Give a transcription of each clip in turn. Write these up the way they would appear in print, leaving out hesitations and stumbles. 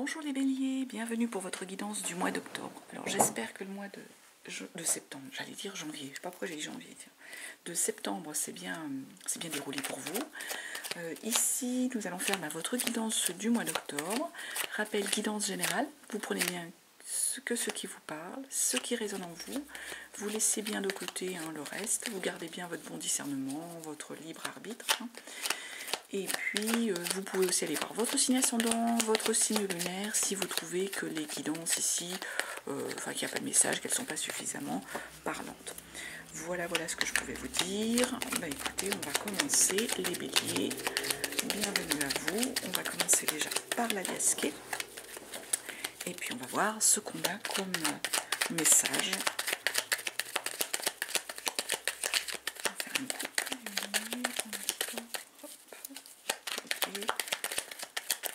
Bonjour les béliers, bienvenue pour votre guidance du mois d'octobre. Alors j'espère que le mois de septembre, j'allais dire janvier, je ne sais pas pourquoi j'ai dit janvier, tiens. De septembre c'est bien déroulé pour vous. Ici nous allons faire votre guidance du mois d'octobre. Rappel, guidance générale, vous prenez bien ce qui vous parle, ce qui résonne en vous, vous laissez bien de côté le reste, vous gardez bien votre bon discernement, votre libre arbitre. Et puis, vous pouvez aussi aller voir votre signe ascendant, votre signe lunaire, si vous trouvez que les guidances ici, qu'il n'y a pas de message, qu'elles ne sont pas suffisamment parlantes. Voilà ce que je pouvais vous dire. Écoutez, on va commencer, les béliers. Bienvenue à vous. On va commencer déjà par la Liasquée. Et puis, on va voir ce qu'on a comme message.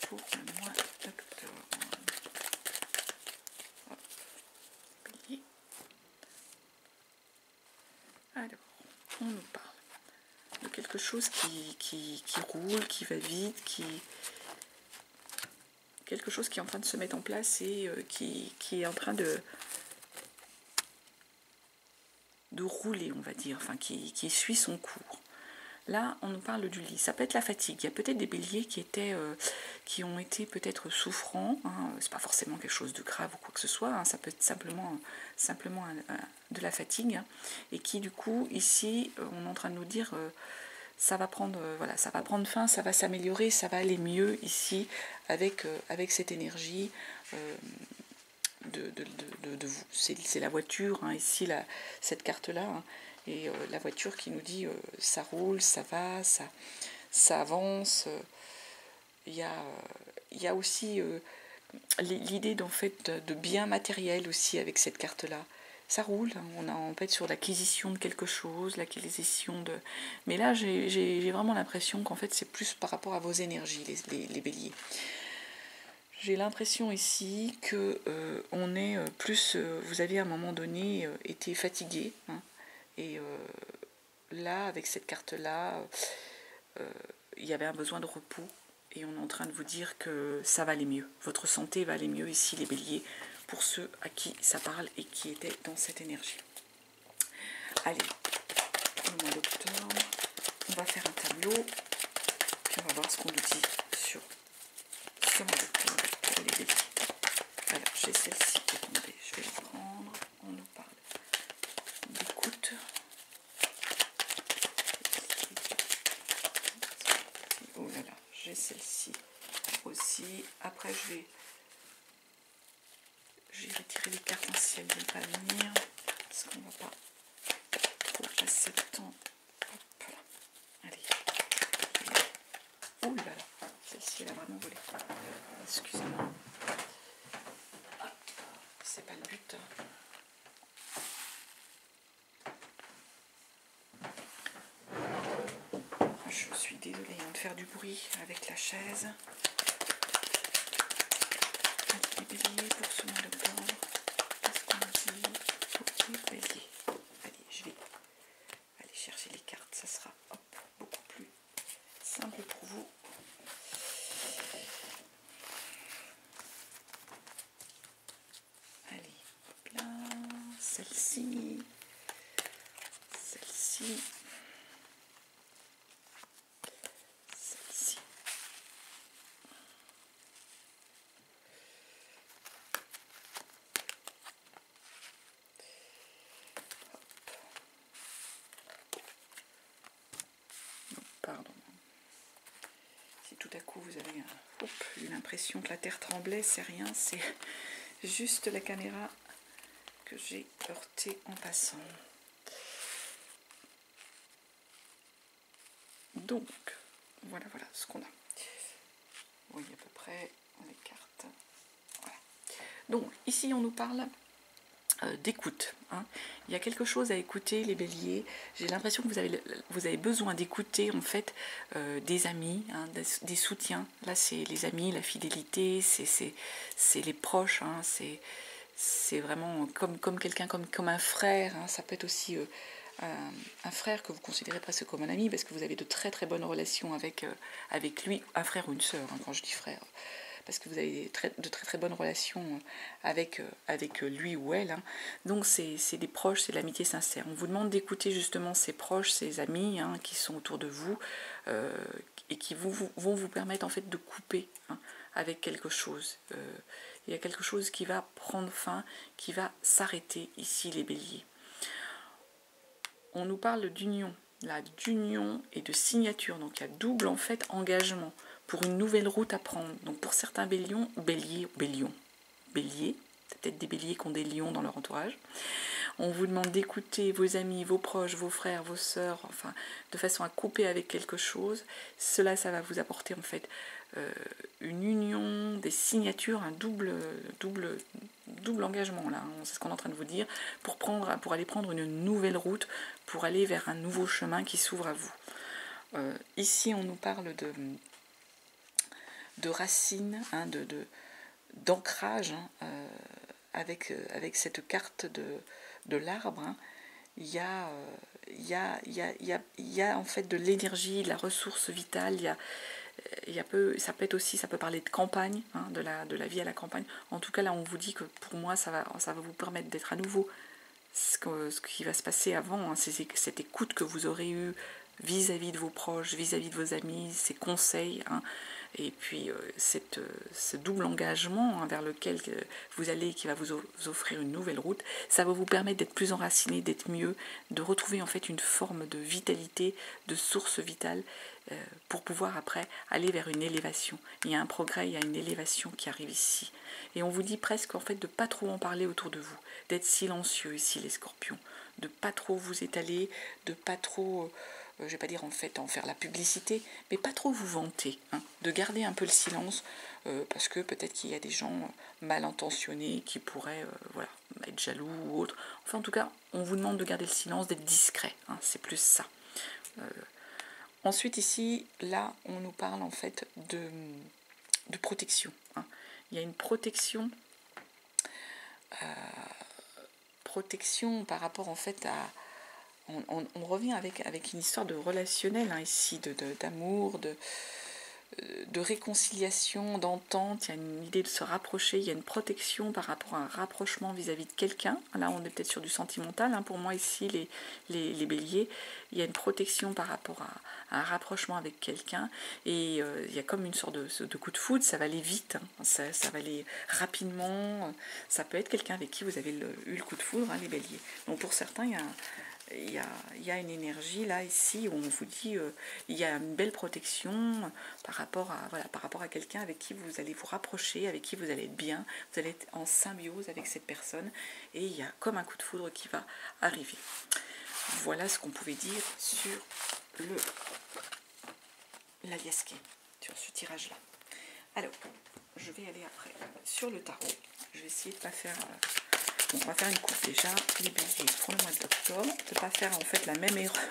Pour le mois d'octobre. Alors, on nous parle de quelque chose qui roule, qui va vite, quelque chose qui est en train de se mettre en place et qui est en train de rouler, on va dire, enfin qui suit son cours. Là, on nous parle du lit. Ça peut être la fatigue. Il y a peut-être des béliers qui ont été peut-être souffrants. C'est pas forcément quelque chose de grave ou quoi que ce soit. Ça peut être simplement de la fatigue. Et qui, du coup, ici, on est en train de nous dire, ça va prendre fin, ça va s'améliorer, ça va aller mieux ici avec cette énergie de vous. C'est la voiture, ici, cette carte-là. Et la voiture qui nous dit ça roule, ça va, ça avance. Il y a aussi l'idée de bien matériel aussi avec cette carte-là. Ça roule, on est en fait sur l'acquisition de quelque chose, Mais là, j'ai vraiment l'impression qu'en fait, c'est plus par rapport à vos énergies, les béliers. J'ai l'impression ici que on est plus... vous avez à un moment donné été fatigué, et là, avec cette carte-là, il y avait un besoin de repos. Et on est en train de vous dire que ça va aller mieux. Votre santé va aller mieux ici, les béliers, pour ceux à qui ça parle et qui étaient dans cette énergie. Allez, le mois d'octobre, on va faire un tableau. Puis on va voir ce qu'on nous dit sur ce mois d'octobre pour les béliers. Alors, j'ai celle-ci. Attendez, je vais la prendre. On nous parle d'écoute. Oh là là, j'ai celle-ci aussi. Après, je vais retirer les cartes si elles ne veulent pas venir. Parce qu'on ne va pas trop passer le temps. Hop là. Allez. Oh là là, celle-ci, elle a vraiment volé. Excusez-moi. C'est pas le but. Je suis désolée de faire du bruit avec la chaise. Les béliers pour ce mois d'octobre. Qu'est-ce qu'on dit pour les béliers? Allez, je vais aller chercher les cartes. Ça sera beaucoup plus simple pour vous. Allez, hop là. Celle-ci. Celle-ci. Pardon. Si tout à coup vous avez eu l'impression que la terre tremblait, c'est rien, c'est juste la caméra que j'ai heurtée en passant. Donc, voilà ce qu'on a. Vous voyez à peu près les cartes. Voilà. Donc, ici on nous parle d'écoute. Il y a quelque chose à écouter, les béliers. J'ai l'impression que vous avez besoin d'écouter en fait des amis, des soutiens. Là, c'est les amis, la fidélité, c'est les proches. C'est vraiment comme quelqu'un, comme un frère. Ça peut être aussi un frère que vous considérez presque comme un ami parce que vous avez de très très bonnes relations avec lui, un frère ou une sœur, quand je dis frère. parce que vous avez de très très bonnes relations avec lui ou elle. Hein. Donc c'est des proches, c'est de l'amitié sincère. On vous demande d'écouter justement ces proches, ces amis hein, qui sont autour de vous et qui vont vous permettre en fait de couper hein, avec quelque chose. Il y a quelque chose qui va prendre fin, qui va s'arrêter ici les béliers. On nous parle d'union, là, d'union et de signature. Donc il y a double en fait engagement pour une nouvelle route à prendre. Donc pour certains béliers, c'est peut-être des béliers qui ont des lions dans leur entourage. On vous demande d'écouter vos amis, vos proches, vos frères, vos sœurs, enfin, de façon à couper avec quelque chose. Cela, ça va vous apporter en fait une union, des signatures, un double engagement là. C'est ce qu'on est en train de vous dire pour aller prendre une nouvelle route, pour aller vers un nouveau chemin qui s'ouvre à vous. Ici, on nous parle de racines, hein, d'ancrage. Hein, avec cette carte de l'arbre, hein, il y a en fait de l'énergie, de la ressource vitale, ça peut parler de campagne, hein, de la vie à la campagne. En tout cas, là, on vous dit que pour moi, ça va vous permettre d'être à nouveau ce qui va se passer avant, hein, c'est cette écoute que vous aurez eue vis-à-vis de vos proches, vis-à-vis de vos amis, ces conseils, hein, et puis ce double engagement hein, vers lequel vous allez, qui va vous offrir une nouvelle route, ça va vous permettre d'être plus enraciné, d'être mieux, de retrouver en fait une forme de vitalité, de source vitale, pour pouvoir après aller vers une élévation. Il y a un progrès, il y a une élévation qui arrive ici. Et on vous dit presque en fait de ne pas trop en parler autour de vous, d'être silencieux ici les scorpions, de ne pas trop vous étaler, de ne pas trop... je ne vais pas dire en fait en faire la publicité, mais pas trop vous vanter, hein, de garder un peu le silence, parce que peut-être qu'il y a des gens mal intentionnés qui pourraient voilà, être jaloux ou autre. Enfin en tout cas, on vous demande de garder le silence, d'être discret, hein, c'est plus ça. Ensuite ici, là, on nous parle en fait de protection. Hein. Il y a une protection par rapport en fait à... On revient avec une histoire de relationnel hein, ici, d'amour, de réconciliation, d'entente. Il y a une idée de se rapprocher, il y a une protection par rapport à un rapprochement vis-à-vis de quelqu'un. Là, on est peut-être sur du sentimental. Hein. Pour moi, ici, les béliers, il y a une protection par rapport à un rapprochement avec quelqu'un. Et il y a comme une sorte de coup de foudre, ça va aller vite, hein. Ça va aller rapidement. Ça peut être quelqu'un avec qui vous avez eu le coup de foudre, hein, les béliers. Donc pour certains, il y a une énergie là ici où on vous dit il y a une belle protection par rapport à quelqu'un avec qui vous allez vous rapprocher, avec qui vous allez être bien, vous allez être en symbiose avec cette personne et il y a comme un coup de foudre qui va arriver. Voilà ce qu'on pouvait dire sur l'aliasqué, sur ce tirage là. Alors je vais aller après sur le tarot. Je vais essayer de ne pas faire bon, on va faire une coupe déjà, les béliers pour le mois d'octobre, de ne pas faire en fait la même erreur.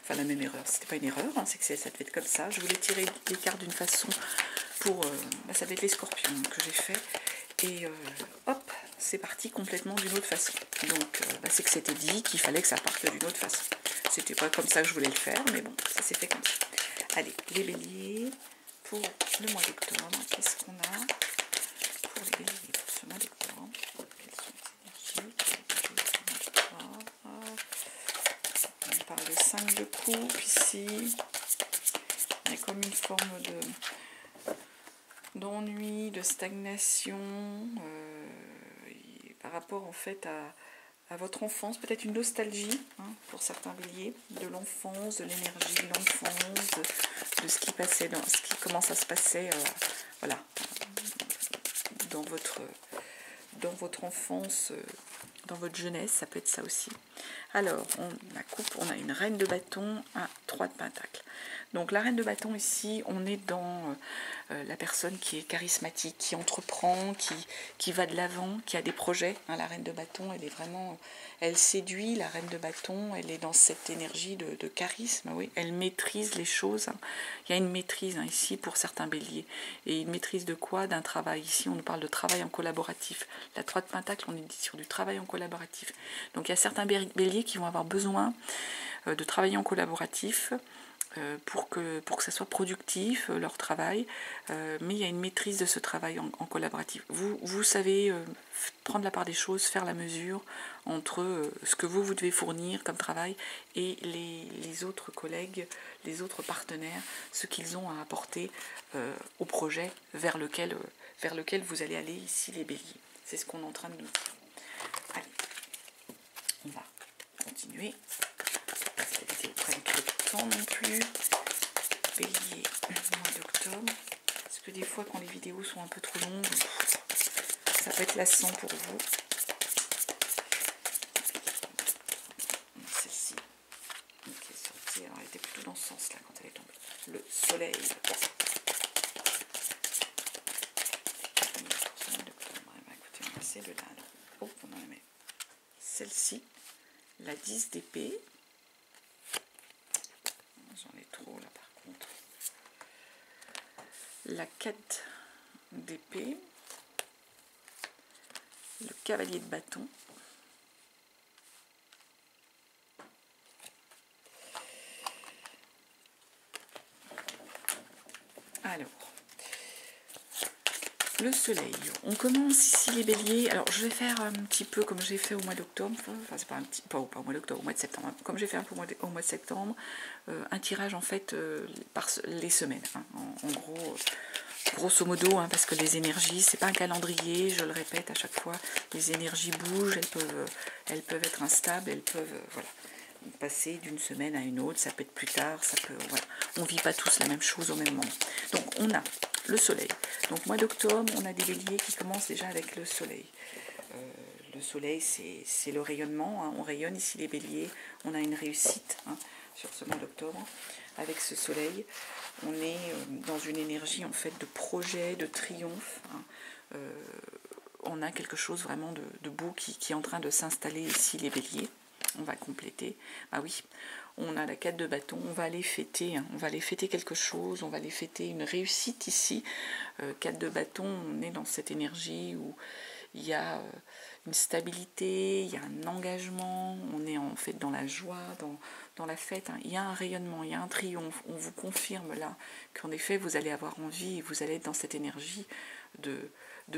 Enfin la même erreur, c'était pas une erreur, hein, c'est que ça devait être comme ça. Je voulais tirer les cartes d'une façon pour... ça devait être les scorpions que j'ai fait. Et hop, c'est parti complètement d'une autre façon. Donc c'est que c'était dit qu'il fallait que ça parte d'une autre façon. C'était pas comme ça que je voulais le faire, mais bon, ça s'est fait comme ça. Allez, les béliers pour le mois d'octobre, qu'est-ce qu'on a pour les béliers pour ce mois d'octobre? On parle de 5 de coupe ici. Il y a comme une forme d'ennui, de stagnation par rapport en fait à votre enfance, peut-être une nostalgie hein, pour certains béliers, de l'enfance, de l'énergie de l'enfance, de ce qui passait, ce qui commence à se passer voilà, dans votre enfance, dans votre jeunesse, ça peut être ça aussi. Alors, on a une reine de bâton, un 3 de pentacle. Donc la reine de bâton ici, on est dans la personne qui est charismatique, qui entreprend, qui va de l'avant, qui a des projets. Hein, la reine de bâton, elle séduit, la reine de bâton, elle est dans cette énergie de charisme, oui. Elle maîtrise les choses. Hein. Il y a une maîtrise hein, ici pour certains béliers. Et une maîtrise de quoi? D'un travail. Ici, on nous parle de travail en collaboratif. La 3 de pentacle, on est sur du travail en collaboratif. Donc il y a certains béliers qui vont avoir besoin de travailler en collaboratif, pour que ça soit productif, leur travail, mais il y a une maîtrise de ce travail en collaboratif. Vous savez prendre la part des choses, faire la mesure entre ce que vous devez fournir comme travail et les autres collègues, les autres partenaires, ce qu'ils ont à apporter au projet vers lequel vous allez aller ici les béliers. C'est ce qu'on est en train de nous dire. Allez, on va continuer. Parce que les vidéos prennent trop de temps non plus. Bélier, mois d'octobre. Parce que des fois, quand les vidéos sont un peu trop longues, ça peut être lassant pour vous. Celle-ci, qui est sortie, alors elle était plutôt dans ce sens-là quand elle est tombée. Le soleil. Écoutez, on va essayer de là. Oh, on en met celle-ci, la 10 d'épée. J'en ai trop là par contre. La 4 d'épée. Le cavalier de bâton. Alors, le soleil. On commence ici les béliers. Alors, je vais faire un petit peu comme j'ai fait au mois d'octobre. Enfin, c'est pas un petit, pas au mois d'octobre, au mois de septembre. Comme j'ai fait un peu au mois de septembre, un tirage en fait par les semaines. Hein, en gros, grosso modo, hein, parce que les énergies, c'est pas un calendrier. Je le répète à chaque fois. Les énergies bougent. Elles peuvent être instables. Elles peuvent, voilà, passer d'une semaine à une autre. Ça peut être plus tard. Ça peut, voilà. On vit pas tous la même chose au même moment. Donc, on a le soleil. Donc mois d'octobre, on a des béliers qui commencent déjà avec le soleil. Le soleil, c'est le rayonnement. Hein. On rayonne ici les béliers. On a une réussite hein, sur ce mois d'octobre. Avec ce soleil, on est dans une énergie en fait de projet, de triomphe. Hein. On a quelque chose vraiment de beau qui est en train de s'installer ici les béliers. On va compléter. Ah oui, on a la 4 de bâton, on va aller fêter, hein, on va aller fêter quelque chose, on va aller fêter une réussite ici. 4 de bâton, on est dans cette énergie où il y a une stabilité, il y a un engagement, on est en fait dans la joie, dans la fête. Hein. Il y a un rayonnement, il y a un triomphe. On vous confirme là qu'en effet vous allez avoir envie, vous allez être dans cette énergie de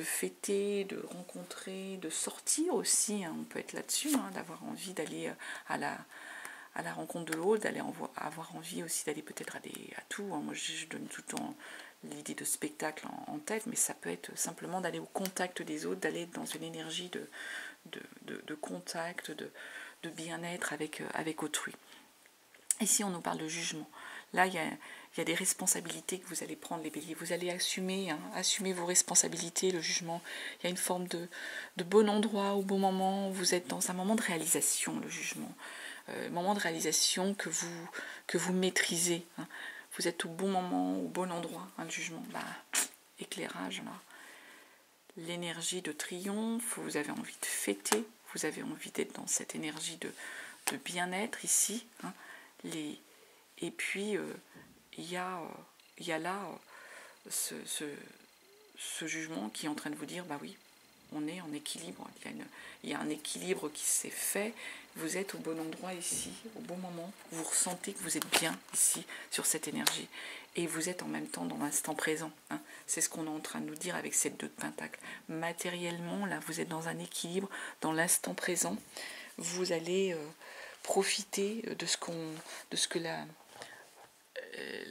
fêter, de rencontrer, de sortir aussi, hein, on peut être là-dessus, hein, d'avoir envie d'aller à la rencontre de l'autre, d'aller avoir envie aussi d'aller peut-être à tout. Hein. Moi je donne tout le temps l'idée de spectacle en tête, mais ça peut être simplement d'aller au contact des autres, d'aller dans une énergie de contact, de bien-être avec autrui. Ici on nous parle de jugement. Là il y a des responsabilités que vous allez prendre les béliers, vous allez assumer vos responsabilités, le jugement. Il y a une forme de bon endroit au bon moment, vous êtes dans un moment de réalisation, le jugement. Moment de réalisation que vous maîtrisez. Hein. Vous êtes au bon moment, au bon endroit, hein, le jugement. Éclairage, là. L'énergie de triomphe, vous avez envie de fêter, vous avez envie d'être dans cette énergie de bien-être ici. Hein. Et puis, il y a là ce jugement qui est en train de vous dire, bah oui, on est en équilibre, il y a un équilibre qui s'est fait, vous êtes au bon endroit ici, au bon moment, vous ressentez que vous êtes bien ici, sur cette énergie, et vous êtes en même temps dans l'instant présent. Hein. C'est ce qu'on est en train de nous dire avec cette 2 de Pentacle. Matériellement, là, vous êtes dans un équilibre, dans l'instant présent, vous allez profiter de ce que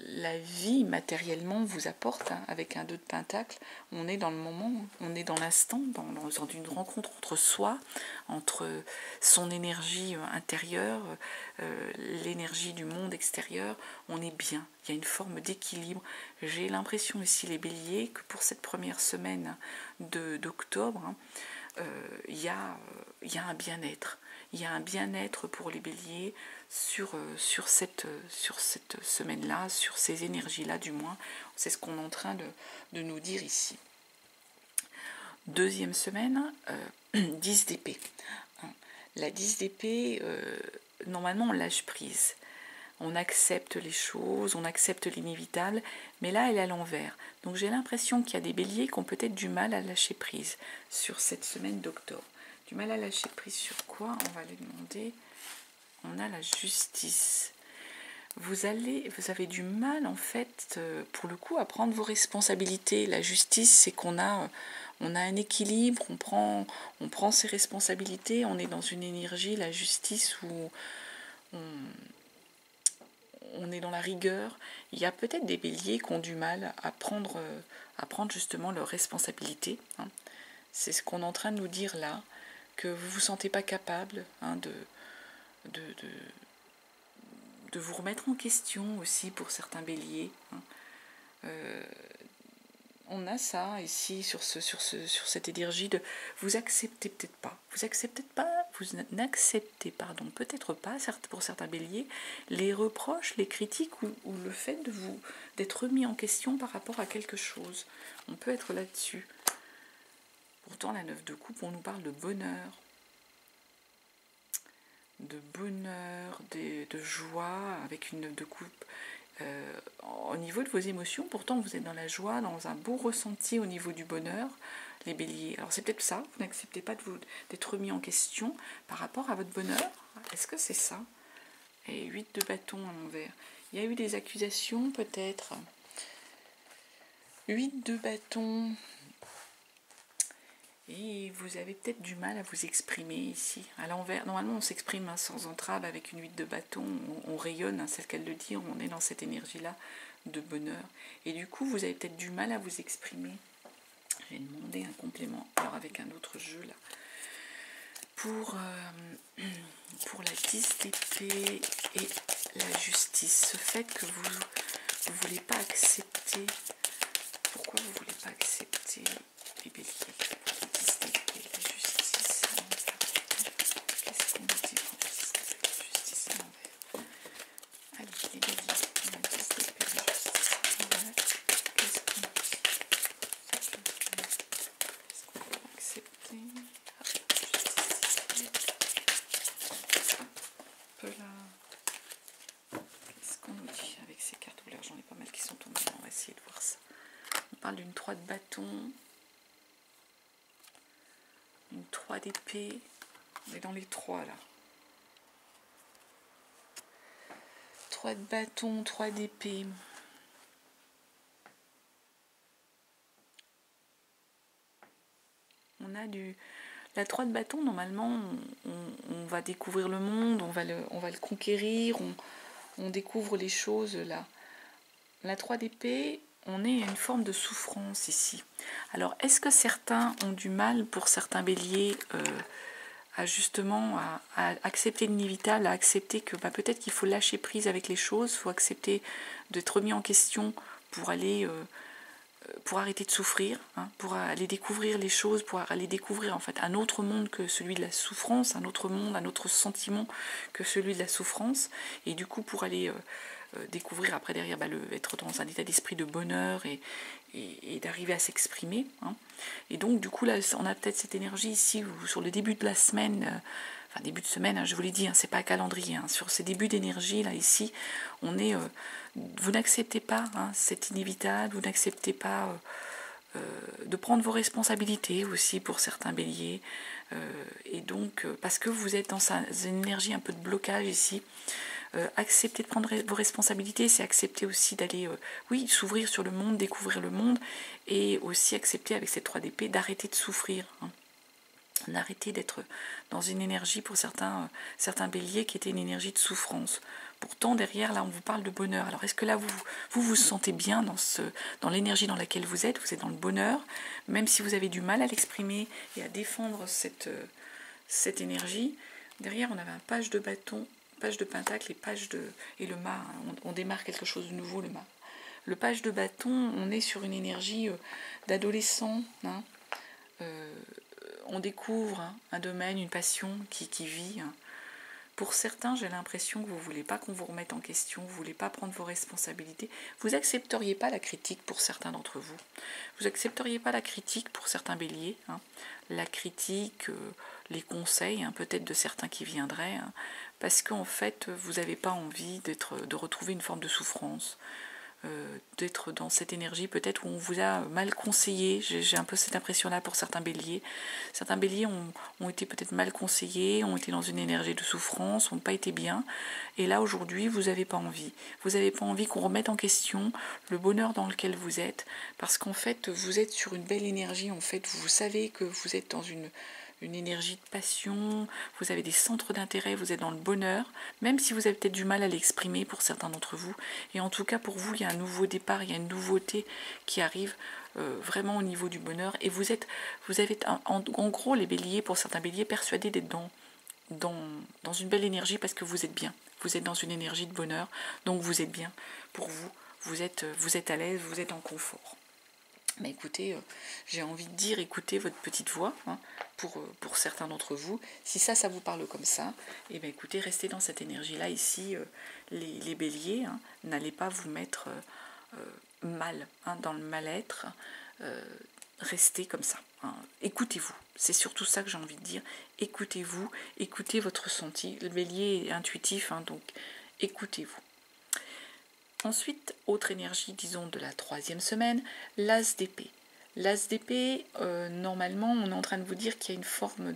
la vie matériellement vous apporte, hein, avec un 2 de Pentacle. On est dans le moment, on est dans l'instant, dans une rencontre entre soi, entre son énergie intérieure, l'énergie du monde extérieur. On est bien, il y a une forme d'équilibre. J'ai l'impression ici les béliers que pour cette première semaine d'octobre, hein, il y a un bien-être. Il y a un bien-être pour les béliers sur cette semaine-là, sur ces énergies-là du moins. C'est ce qu'on est en train de nous dire ici. Deuxième semaine, 10 d'épée. La 10 d'épée, normalement on lâche prise. On accepte les choses, on accepte l'inévitable, mais là elle est à l'envers. Donc j'ai l'impression qu'il y a des béliers qui ont peut-être du mal à lâcher prise sur cette semaine d'octobre. Du mal à lâcher prise sur quoi? On va lui demander. On a la justice. vous avez du mal en fait, pour le coup, à prendre vos responsabilités. La justice, c'est qu'on a un équilibre, on prend ses responsabilités, on est dans une énergie, la justice, où on est dans la rigueur. Il y a peut-être des béliers qui ont du mal à prendre justement leurs responsabilités, hein. C'est ce qu'on est en train de nous dire là, que vous ne vous sentez pas capable, hein, de vous remettre en question aussi pour certains béliers, hein. On a ça ici sur cette énergie de vous acceptez peut-être pas, vous n'acceptez peut-être pas pour certains béliers les reproches, les critiques ou le fait d'être remis en question par rapport à quelque chose. On peut être là-dessus. Pourtant la 9 de coupe, on nous parle de bonheur, de joie avec une 9 de coupe. Au niveau de vos émotions, pourtant vous êtes dans la joie, dans un beau ressenti au niveau du bonheur, les béliers. Alors c'est peut-être ça, vous n'acceptez pas d'être remis en question par rapport à votre bonheur. Est-ce que c'est ça? Et 8 de bâton à l'envers. Il y a eu des accusations peut-être. 8 de bâton. Et vous avez peut-être du mal à vous exprimer ici. À l'envers, normalement on s'exprime sans entrave avec une 8 de bâton, on rayonne, hein, c'est qu'elle le dit, on est dans cette énergie-là de bonheur. Et du coup, vous avez peut-être du mal à vous exprimer. J'ai demandé un complément, alors avec un autre jeu là. Pour la 10 d'épée et la justice, ce fait que vous ne voulez pas accepter. Pourquoi vous ne voulez pas accepter les béliers? D'une 3 de bâton, une 3 d'épée, on est dans les 3 là. 3 de bâton, 3 d'épée. On a la 3 de bâton, normalement, on va découvrir le monde, on va le conquérir, on découvre les choses là. La 3 d'épée, on est à une forme de souffrance ici. Alors, est-ce que certains ont du mal, pour certains béliers, à accepter l'inévitable, à accepter que peut-être qu'il faut lâcher prise avec les choses, il faut accepter d'être remis en question pour arrêter de souffrir, hein, pour aller découvrir les choses, pour aller découvrir en fait un autre monde que celui de la souffrance, un autre monde, un autre sentiment que celui de la souffrance, et du coup pour aller découvrir après derrière être dans un état d'esprit de bonheur et d'arriver à s'exprimer, hein. Et donc du coup là on a peut-être cette énergie ici où, sur le début de la semaine, début de semaine, hein, je vous l'ai dit, hein, c'est pas un calendrier, hein, sur ces débuts d'énergie là ici, on est vous n'acceptez pas, hein, c'est inévitable, vous n'acceptez pas de prendre vos responsabilités aussi pour certains béliers, et donc parce que vous êtes dans une énergie un peu de blocage ici. Accepter de prendre vos responsabilités, c'est accepter aussi d'aller, s'ouvrir sur le monde, découvrir le monde, et aussi accepter avec ces 3 d'épée d'arrêter de souffrir, hein. D'arrêter d'être dans une énergie pour certains béliers qui était une énergie de souffrance. Pourtant derrière là on vous parle de bonheur. Alors est-ce que là vous sentez bien dans l'énergie dans laquelle vous êtes dans le bonheur, même si vous avez du mal à l'exprimer et à défendre cette énergie. Derrière on avait un page de bâton, page de pentacle et le mât, hein. On démarre quelque chose de nouveau, le mât. Le page de bâton, on est sur une énergie d'adolescent, hein. On découvre, hein, un domaine, une passion qui vit, hein. Pour certains, j'ai l'impression que vous ne voulez pas qu'on vous remette en question, vous ne voulez pas prendre vos responsabilités. Vous n'accepteriez pas la critique pour certains d'entre vous. Vous n'accepteriez pas la critique pour certains béliers, hein. La critique, les conseils, hein, peut-être de certains qui viendraient, hein, parce qu'en fait, vous n'avez pas envie de retrouver une forme de souffrance. d'être dans cette énergie peut-être où on vous a mal conseillé. J'ai un peu cette impression-là pour certains béliers. Certains béliers ont été peut-être mal conseillés, ont été dans une énergie de souffrance, n'ont pas été bien. Et là, aujourd'hui, vous n'avez pas envie. Vous n'avez pas envie qu'on remette en question le bonheur dans lequel vous êtes, parce qu'en fait, vous êtes sur une belle énergie. En fait, vous savez que vous êtes dans une énergie de passion, vous avez des centres d'intérêt, vous êtes dans le bonheur, même si vous avez peut-être du mal à l'exprimer pour certains d'entre vous. Et en tout cas, pour vous, il y a un nouveau départ, il y a une nouveauté qui arrive vraiment au niveau du bonheur. Et vous avez en gros, les béliers, pour certains béliers, persuadés d'être dans une belle énergie parce que vous êtes bien. Vous êtes dans une énergie de bonheur, donc vous êtes bien pour vous. Vous êtes à l'aise, vous êtes en confort. Mais écoutez, j'ai envie de dire, écoutez votre petite voix, hein, pour certains d'entre vous. Si ça vous parle comme ça, et bien écoutez, restez dans cette énergie-là. Ici, les béliers, hein, n'allez pas vous mettre mal, hein, dans le mal-être. Restez comme ça. Hein. Écoutez-vous. C'est surtout ça que j'ai envie de dire. Écoutez-vous, écoutez votre ressenti. Le bélier est intuitif, hein, donc écoutez-vous. Ensuite, autre énergie, disons, de la 3e semaine, l'as d'épée. L'as d'épée, normalement, on est en train de vous dire qu'il y a une forme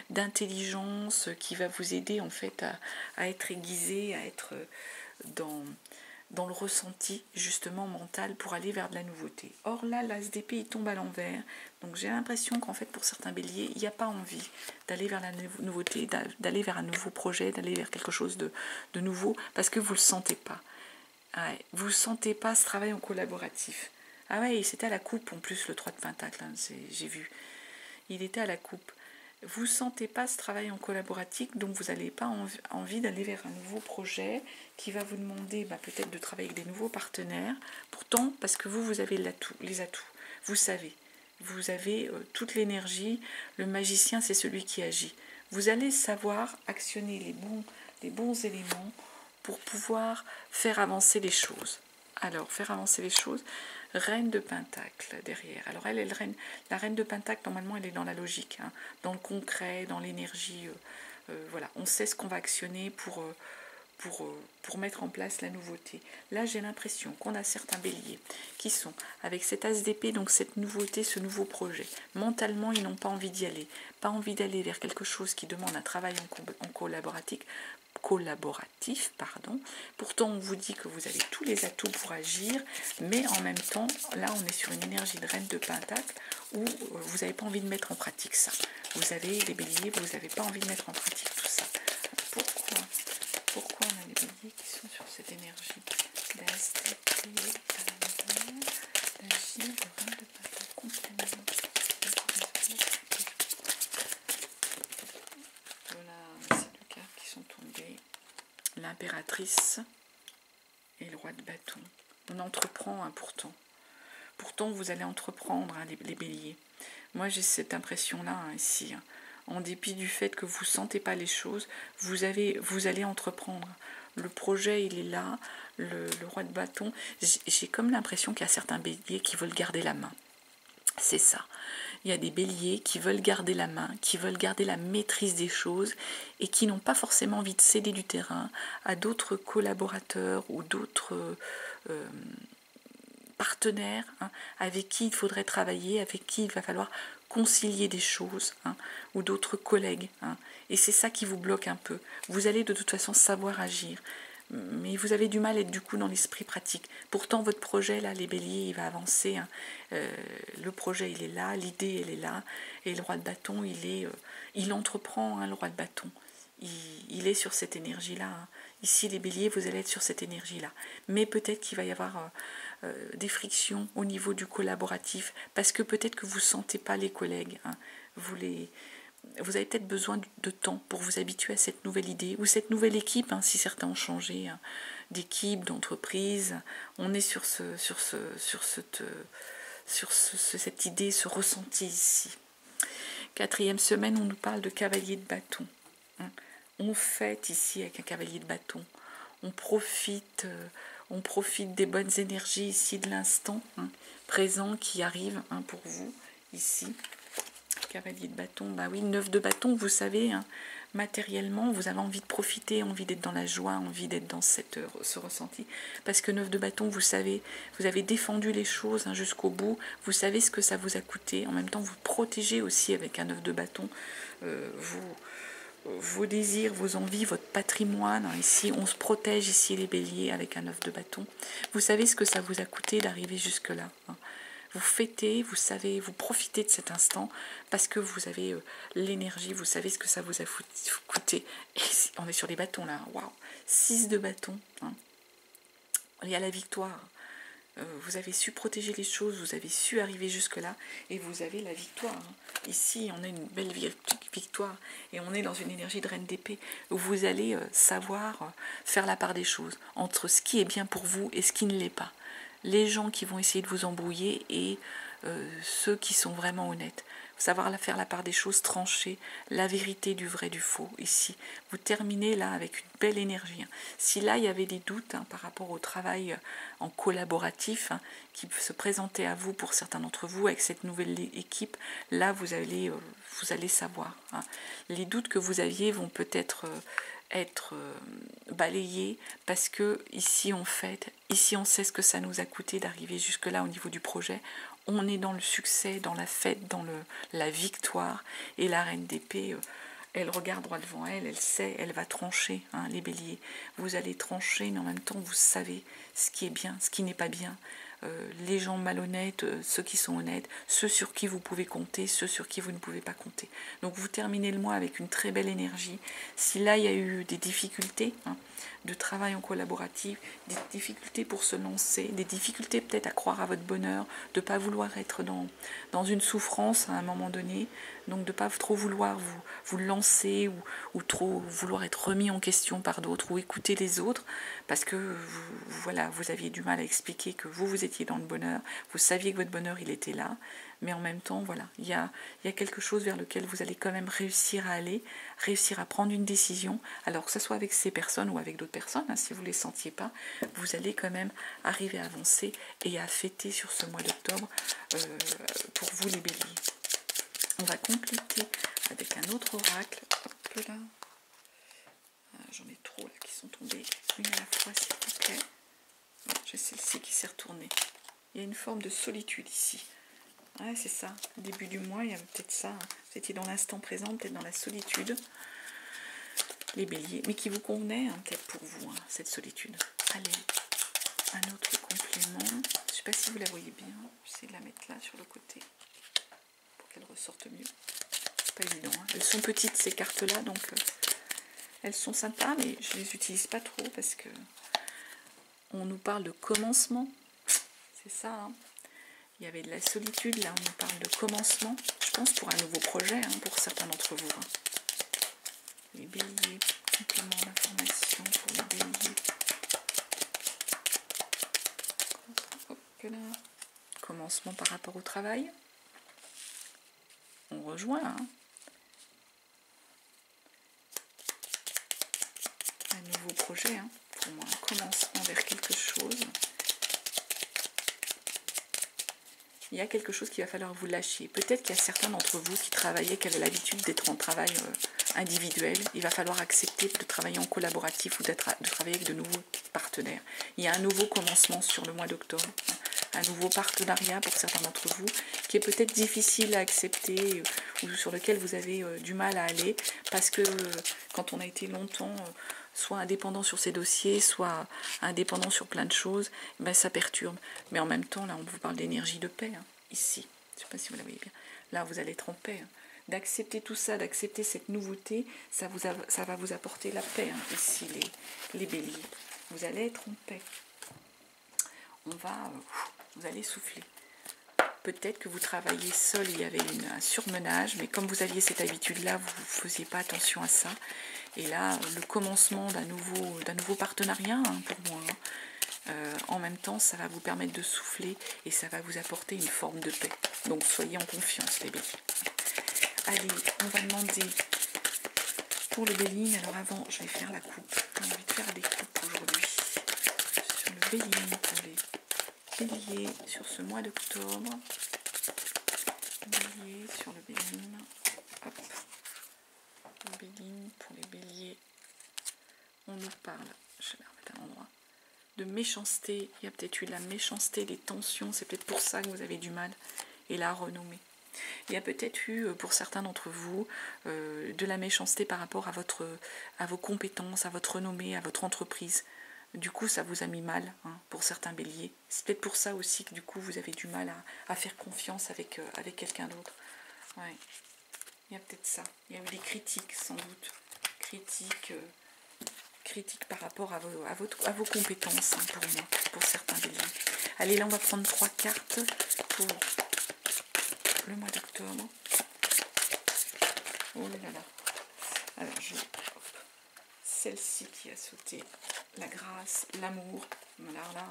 d'intelligence qui va vous aider en fait à être aiguisé, à être dans le ressenti justement mental pour aller vers de la nouveauté. Or là, l'as d'épée, il tombe à l'envers. Donc j'ai l'impression qu'en fait, pour certains béliers, il n'y a pas envie d'aller vers la nouveauté, d'aller vers un nouveau projet, d'aller vers quelque chose de nouveau, parce que vous ne le sentez pas. Ouais, vous ne sentez pas ce travail en collaboratif. Ah ouais, c'était à la coupe en plus, le 3 de Pentacle, hein, j'ai vu. Il était à la coupe. Vous ne sentez pas ce travail en collaboratif, donc vous n'avez pas envie d'aller vers un nouveau projet qui va vous demander peut-être de travailler avec des nouveaux partenaires. Pourtant, parce que vous avez les atouts. Vous savez, vous avez toute l'énergie. Le magicien, c'est celui qui agit. Vous allez savoir actionner les bons éléments pour pouvoir faire avancer les choses. Alors, faire avancer les choses, reine de Pentacle derrière. Alors, la reine de Pentacle, normalement, elle est dans la logique, hein, dans le concret, dans l'énergie. Voilà, on sait ce qu'on va actionner pour mettre en place la nouveauté. Là, j'ai l'impression qu'on a certains béliers qui sont avec cet as d'épée, donc cette nouveauté, ce nouveau projet. Mentalement, ils n'ont pas envie d'y aller. Pas envie d'aller vers quelque chose qui demande un travail en collaboratif. Pourtant on vous dit que vous avez tous les atouts pour agir, mais en même temps là on est sur une énergie de reine de Pentacle où vous n'avez pas envie de mettre en pratique ça. Vous avez les béliers, vous n'avez pas envie de mettre en pratique tout ça. Pourquoi on a des béliers qui sont sur cette énergie d'agir de reine de Pentacle complètement. Voilà, c'est deux cartes qui sont tombées. L'impératrice et le roi de bâton. On entreprend, hein, pourtant. Pourtant, vous allez entreprendre, hein, les béliers. Moi, j'ai cette impression-là, hein, ici. Hein. En dépit du fait que vous ne sentez pas les choses, vous allez entreprendre. Le projet, il est là. Le roi de bâton. J'ai comme l'impression qu'il y a certains béliers qui veulent garder la main. C'est ça. Il y a des béliers qui veulent garder la main, qui veulent garder la maîtrise des choses et qui n'ont pas forcément envie de céder du terrain à d'autres collaborateurs ou d'autres partenaires, hein, avec qui il faudrait travailler, avec qui il va falloir concilier des choses, hein, ou d'autres collègues. Hein. Et c'est ça qui vous bloque un peu. Vous allez de toute façon savoir agir. Mais vous avez du mal à être du coup dans l'esprit pratique. Pourtant, votre projet, là, les béliers, il va avancer. Hein. Le projet, il est là, l'idée, elle est là. Et le roi de bâton, il entreprend, hein, le roi de bâton. Il est sur cette énergie-là. Hein. Ici, les béliers, vous allez être sur cette énergie-là. Mais peut-être qu'il va y avoir des frictions au niveau du collaboratif, parce que peut-être que vous ne sentez pas les collègues. Hein. Vous avez peut-être besoin de temps pour vous habituer à cette nouvelle idée ou cette nouvelle équipe, hein, si certains ont changé hein, d'équipe, d'entreprise. On est sur cette idée, ce ressenti ici. 4e semaine, on nous parle de cavalier de bâton. Hein. On fête ici avec un cavalier de bâton. On profite des bonnes énergies ici de l'instant hein, présent qui arrive hein, pour vous ici. Cavalier de bâton, bah oui, 9 de bâton, vous savez, hein, matériellement, vous avez envie de profiter, envie d'être dans la joie, envie d'être dans ce ressenti. Parce que 9 de bâton, vous savez, vous avez défendu les choses hein, jusqu'au bout, vous savez ce que ça vous a coûté. En même temps, vous protégez aussi avec un 9 de bâton vos désirs, vos envies, votre patrimoine. Ici, on se protège, ici, les béliers, avec un 9 de bâton. Vous savez ce que ça vous a coûté d'arriver jusque-là. Hein. Vous fêtez, vous savez, vous profitez de cet instant parce que vous avez l'énergie, vous savez ce que ça vous a coûté. Et on est sur les bâtons là, waouh, 6 de bâtons. Hein. Il y a la victoire. Vous avez su protéger les choses, vous avez su arriver jusque-là et vous avez la victoire. Hein. Ici, on a une belle victoire et on est dans une énergie de reine d'épée où vous allez savoir faire la part des choses entre ce qui est bien pour vous et ce qui ne l'est pas. Les gens qui vont essayer de vous embrouiller et ceux qui sont vraiment honnêtes. Savoir faire la part des choses, trancher la vérité du vrai du faux. Ici, vous terminez là avec une belle énergie. Hein. Si là, il y avait des doutes hein, par rapport au travail en collaboratif hein, qui se présentait à vous pour certains d'entre vous avec cette nouvelle équipe, là, vous allez savoir. Hein. Les doutes que vous aviez vont peut-être être balayés parce que ici on fête, ici on sait ce que ça nous a coûté d'arriver jusque là au niveau du projet, on est dans le succès, dans la fête, dans la victoire et la reine d'épée elle regarde droit devant elle, elle sait, elle va trancher hein, les béliers, vous allez trancher mais en même temps vous savez ce qui est bien, ce qui n'est pas bien. Les gens malhonnêtes, ceux qui sont honnêtes, ceux sur qui vous pouvez compter, ceux sur qui vous ne pouvez pas compter. Donc vous terminez le mois avec une très belle énergie. Si là il y a eu des difficultés hein, de travail en collaboratif, des difficultés pour se lancer, des difficultés peut-être à croire à votre bonheur, de ne pas vouloir être dans une souffrance à un moment donné, donc de ne pas trop vouloir vous lancer ou trop vouloir être remis en question par d'autres ou écouter les autres parce que voilà, vous aviez du mal à expliquer que vous étiez dans le bonheur, vous saviez que votre bonheur il était là, mais en même temps voilà, il y a quelque chose vers lequel vous allez quand même réussir à aller, réussir à prendre une décision, alors que ce soit avec ces personnes ou avec d'autres personnes, hein, si vous ne les sentiez pas, vous allez quand même arriver à avancer et à fêter sur ce mois d'octobre pour vous les béliers. On va compléter avec un autre oracle. Hop là. J'en ai trop là qui sont tombés une à la fois s'il vous plaît. J'ai celle-ci qui s'est retournée. Il y a une forme de solitude ici. Ouais, c'est ça. Début du mois, il y avait peut-être ça. Hein. Vous étiez dans l'instant présent, peut-être dans la solitude. Les béliers. Mais qui vous convenait, hein, peut-être pour vous, hein, cette solitude. Allez, un autre complément. Je ne sais pas si vous la voyez bien. J'essaie de la mettre là sur le côté pour qu'elle ressorte mieux. C'est pas évident. Hein. Elles sont petites ces cartes-là, donc elles sont sympas, mais je les utilise pas trop parce que on nous parle de commencement. C'est ça. Hein. Il y avait de la solitude, là on nous parle de commencement. Je pense pour un nouveau projet, hein, pour certains d'entre vous. Hein. Les béliers, complément d'information pour les béliers. Hop là. Commencement par rapport au travail. On rejoint. Hein. Un nouveau projet, hein, pour moi, un commencement vers quelque chose. Il y a quelque chose qu'il va falloir vous lâcher. Peut-être qu'il y a certains d'entre vous qui travaillaient, qui avaient l'habitude d'être en travail individuel. Il va falloir accepter de travailler en collaboratif ou de travailler avec de nouveaux partenaires. Il y a un nouveau commencement sur le mois d'octobre. Un nouveau partenariat pour certains d'entre vous qui est peut-être difficile à accepter ou sur lequel vous avez du mal à aller parce que quand on a été longtemps soit indépendant sur ses dossiers, soit indépendant sur plein de choses, ben ça perturbe. Mais en même temps, là, on vous parle d'énergie de paix, hein, ici. Je ne sais pas si vous la voyez bien. Là, vous allez être en paix. Hein. D'accepter tout ça, d'accepter cette nouveauté, ça va vous apporter la paix, hein, ici, les béliers. Vous allez être en paix. Vous allez souffler. Peut-être que vous travaillez seul, il y avait un surmenage, mais comme vous aviez cette habitude-là, vous ne faisiez pas attention à ça. Et là, le commencement d'un nouveau partenariat, hein, pour moi, hein, en même temps, ça va vous permettre de souffler et ça va vous apporter une forme de paix. Donc, soyez en confiance, les béliers. Allez, on va demander pour le bélier. Alors avant, je vais faire la coupe. J'ai envie de faire des coupes aujourd'hui. Sur le bélier, pour les béliers, sur ce mois d'octobre. Bélier, sur le bélier. méchanceté. Il y a peut-être eu de la méchanceté, des tensions. C'est peut-être pour ça que vous avez du mal. Et la renommer. Il y a peut-être eu, pour certains d'entre vous, de la méchanceté par rapport à vos compétences, à votre renommée, à votre entreprise. Du coup, ça vous a mis mal, hein, pour certains béliers. C'est peut-être pour ça aussi que du coup, vous avez du mal à faire confiance avec quelqu'un d'autre. Ouais. Il y a peut-être ça. Il y a eu des critiques, sans doute. Critiques par rapport à vos compétences, hein, pour moi, pour certains béliers. Allez, là, on va prendre 3 cartes pour le mois d'octobre. Oh là là. Alors, celle-ci qui a sauté, la grâce, l'amour. Alors là,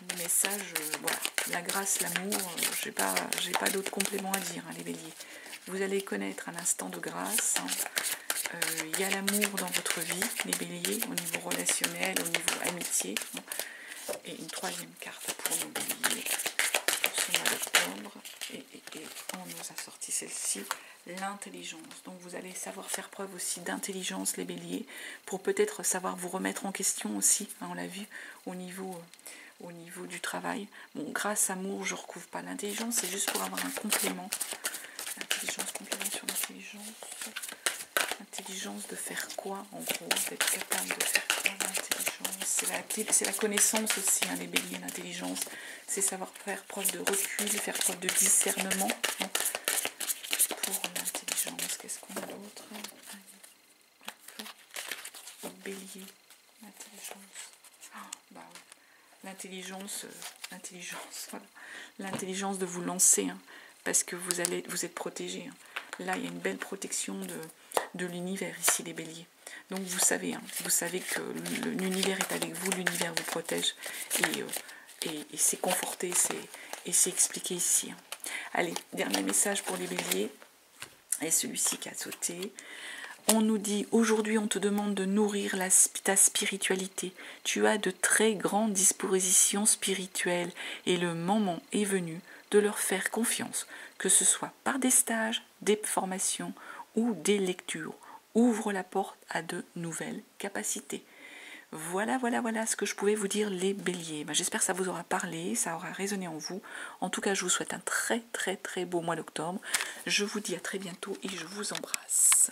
le message, voilà, la grâce, l'amour, j'ai pas d'autres compléments à dire, hein, les béliers. Vous allez connaître un instant de grâce. Hein. Il y a l'amour dans votre vie, les béliers, au niveau relationnel, au niveau amitié. Hein. Et une 3e carte pour nos béliers. Mois d'octobre, et on nous a sorti celle-ci, l'intelligence. Donc vous allez savoir faire preuve aussi d'intelligence, les béliers, pour peut-être savoir vous remettre en question aussi, hein, on l'a vu, au niveau du travail. Bon, grâce, amour, je ne recouvre pas l'intelligence, c'est juste pour avoir un complément. L'intelligence, complément sur l'intelligence. L'intelligence de faire quoi, en gros, d'être capable de faire quoi, l'intelligence. C'est la connaissance aussi, hein, les béliers, l'intelligence. C'est savoir faire preuve de recul, faire preuve de discernement. Hein. Pour l'intelligence, qu'est-ce qu'on a d'autre? Bélier, l'intelligence. Oh, bah oui. L'intelligence, voilà. L'intelligence de vous lancer, hein, parce que vous êtes protégé. Hein. Là, il y a une belle protection de l'univers ici, les béliers. Donc vous savez que l'univers est avec vous, l'univers vous protège. Et c'est conforté, c'est expliqué ici. Hein. Allez, dernier message pour les béliers. Et celui-ci qui a sauté. On nous dit, aujourd'hui on te demande de nourrir ta spiritualité. Tu as de très grandes dispositions spirituelles et le moment est venu de leur faire confiance, que ce soit par des stages, des formations ou des lectures. Ouvre la porte à de nouvelles capacités. Voilà ce que je pouvais vous dire, les béliers. J'espère que ça vous aura parlé, ça aura résonné en vous. En tout cas, je vous souhaite un très très très beau mois d'octobre. Je vous dis à très bientôt et je vous embrasse.